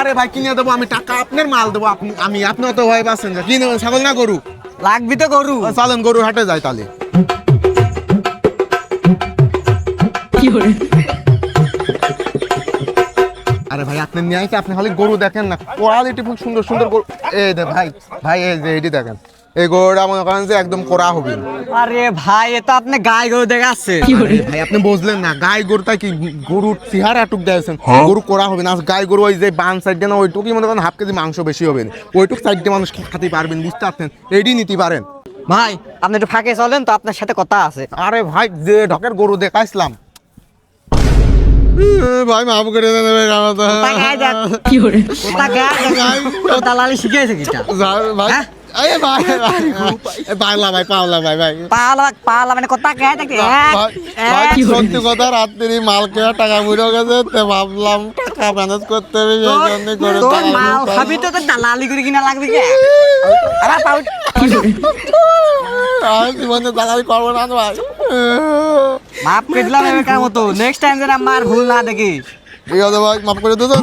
আরে ভাই কিনে দেবো আমি, টাকা আপনার, মাল দেবো আমি। আপনি অত ভয় পাচ্ছেন কি নেবেন, ছাগল না গরু? লাগবি তো গরু। চলেন গরু হাটে যাই তাহলে। আরে ভাই আপনি নিয়ে আসে, আপনি খালি গরু দেখেন না, কোয়ালিটি খুব সুন্দর সুন্দর গরু। এই দে ভাই, ভাই এই যে এটি দেখেন, এই গরুটা মনে করেন যে একদম কোরা হবে। আরে ভাই এ তো আপনি গাই গরু দেখাচ্ছেন। ভাই আপনি বুঝলেন না, গাই গরুটা কি গরুর চেহারা টুক দিয়েছেন, গরু কোরা হবে না। গাই গরু ওই যে বান সাইড না, ওইটুকুই মনে করেন 1/2 কেজি মাংস বেশি হবে, ওইটুক সাইড দিয়ে মানুষ খেতে পারবেন, বুঝতে পারছেন? এটি নিতে পারেন। ভাই আপনি একটু ফাঁকে চলেন তো, আপনার সাথে কথা আছে। আরে ভাই যে ঢকের গরু দেখাইছিলাম, ভাই মাফ করে দেন ভাই, কোথা গায়ে দেখ, কোথা গায়ে দেখ, দালালি শিখেছে কিটা? ভাই হ্যাঁ? আরে ভাই পাওলা ভাই, পাওলা ভাই, ভাই পালা মানে কোথা গায়ে দেখ। ভাই সত্যি কথা, রাত্রি মাল কেনা টাকা বুড়ো গেছে, তো ভাবলাম টাকা ম্যানেজ করতে হবে, এই জন্য করে তোর মাল খাবি তো তোর দালালি করে কিনা লাগবে কি? আবার পাউট আমি জীবনে দালালি করবো না ভাই। মাপ করে দিলাম এবার মতো, নেক্সট টাইম যেন আমার ভুল না দেখিস। ঠিক আছে ভাই, মাফ করে দিয়েছেন।